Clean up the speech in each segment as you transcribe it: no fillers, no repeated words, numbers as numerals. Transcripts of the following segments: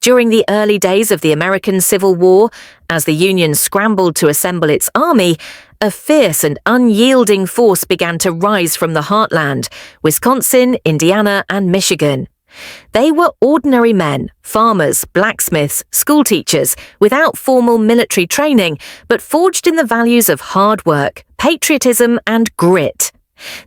During the early days of the American Civil War, as the Union scrambled to assemble its army, a fierce and unyielding force began to rise from the heartland, Wisconsin, Indiana, and Michigan. They were ordinary men, farmers, blacksmiths, schoolteachers, without formal military training, but forged in the values of hard work, patriotism, and grit.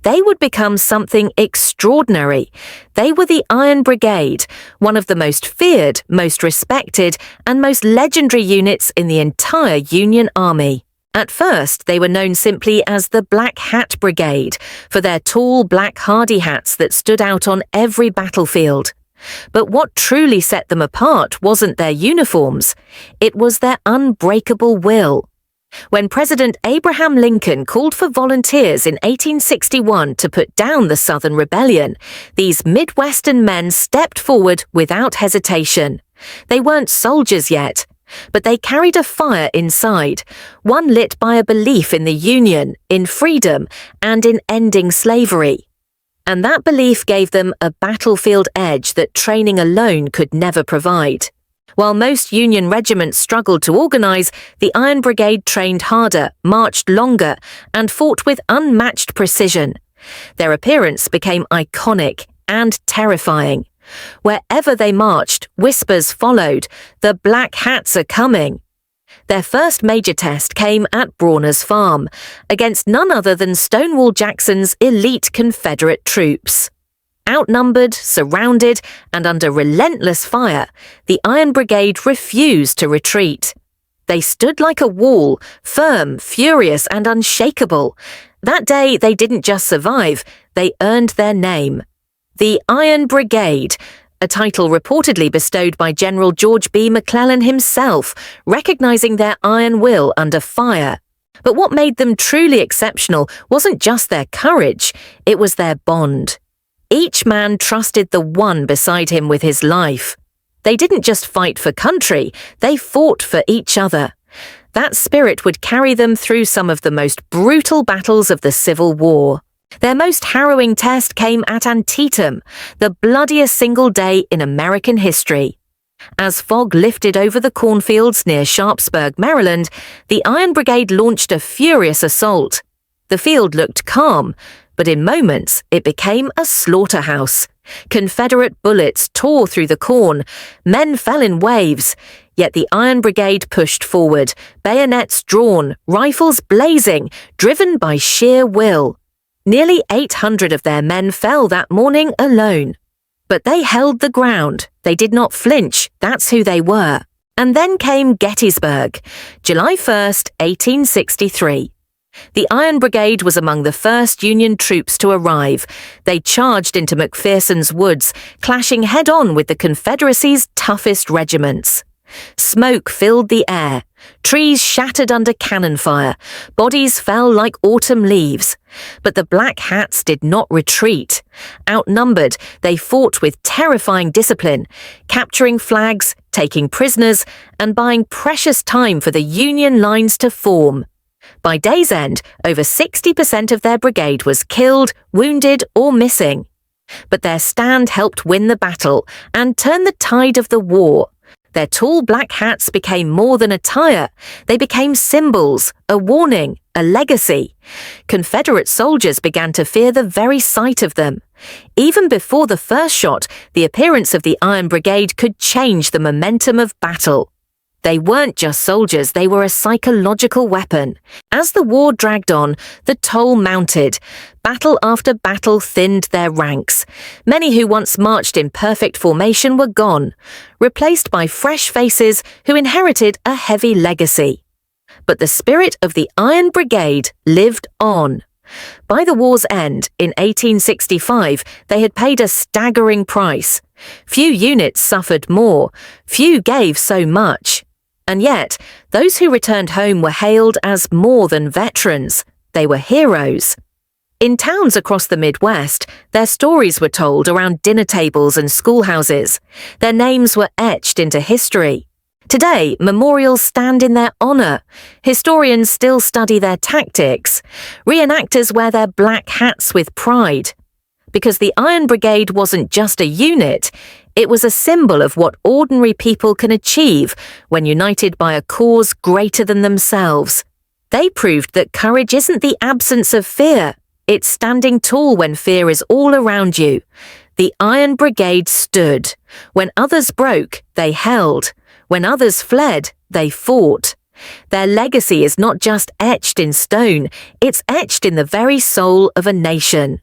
They would become something extraordinary. They were the Iron Brigade, one of the most feared, most respected, and most legendary units in the entire Union Army. At first, they were known simply as the Black Hat Brigade, for their tall black hardy hats that stood out on every battlefield. But what truly set them apart wasn't their uniforms. It was their unbreakable will. When President Abraham Lincoln called for volunteers in 1861 to put down the Southern Rebellion, these Midwestern men stepped forward without hesitation. They weren't soldiers yet, but they carried a fire inside, one lit by a belief in the Union, in freedom, and in ending slavery. And that belief gave them a battlefield edge that training alone could never provide. While most Union regiments struggled to organize, the Iron Brigade trained harder, marched longer, and fought with unmatched precision. Their appearance became iconic and terrifying. Wherever they marched, whispers followed, "The Black Hats are coming." Their first major test came at Brawner's Farm, against none other than Stonewall Jackson's elite Confederate troops. Outnumbered, surrounded, and under relentless fire, the Iron Brigade refused to retreat. They stood like a wall, firm, furious, and unshakable. That day, they didn't just survive, they earned their name. The Iron Brigade, a title reportedly bestowed by General George B. McClellan himself, recognizing their iron will under fire. But what made them truly exceptional wasn't just their courage, it was their bond. Each man trusted the one beside him with his life. They didn't just fight for country, they fought for each other. That spirit would carry them through some of the most brutal battles of the Civil War. Their most harrowing test came at Antietam, the bloodiest single day in American history. As fog lifted over the cornfields near Sharpsburg, Maryland, the Iron Brigade launched a furious assault. The field looked calm, but in moments it became a slaughterhouse. Confederate bullets tore through the corn, men fell in waves, yet the Iron Brigade pushed forward, bayonets drawn, rifles blazing, driven by sheer will. Nearly 800 of their men fell that morning alone. But they held the ground. They did not flinch. That's who they were. And then came Gettysburg, July 1st, 1863. The Iron Brigade was among the first Union troops to arrive. They charged into McPherson's woods, clashing head-on with the Confederacy's toughest regiments. Smoke filled the air. Trees shattered under cannon fire. Bodies fell like autumn leaves. But the Black Hats did not retreat. Outnumbered, they fought with terrifying discipline, capturing flags, taking prisoners, and buying precious time for the Union lines to form. By day's end, over 60% of their brigade was killed, wounded, or missing. But their stand helped win the battle and turn the tide of the war. Their tall black hats became more than attire. They became symbols, a warning, a legacy. Confederate soldiers began to fear the very sight of them. Even before the first shot, the appearance of the Iron Brigade could change the momentum of battle. They weren't just soldiers, they were a psychological weapon. As the war dragged on, the toll mounted. Battle after battle thinned their ranks. Many who once marched in perfect formation were gone, replaced by fresh faces who inherited a heavy legacy. But the spirit of the Iron Brigade lived on. By the war's end, in 1865, they had paid a staggering price. Few units suffered more, few gave so much. And yet, those who returned home were hailed as more than veterans. They were heroes. In towns across the Midwest, their stories were told around dinner tables and schoolhouses. Their names were etched into history. Today, memorials stand in their honor. Historians still study their tactics. Reenactors wear their black hats with pride. Because the Iron Brigade wasn't just a unit, It was a symbol of what ordinary people can achieve when united by a cause greater than themselves. They proved that courage isn't the absence of fear, it's standing tall when fear is all around you. The Iron Brigade stood. When others broke, they held. When others fled, they fought. Their legacy is not just etched in stone, it's etched in the very soul of a nation.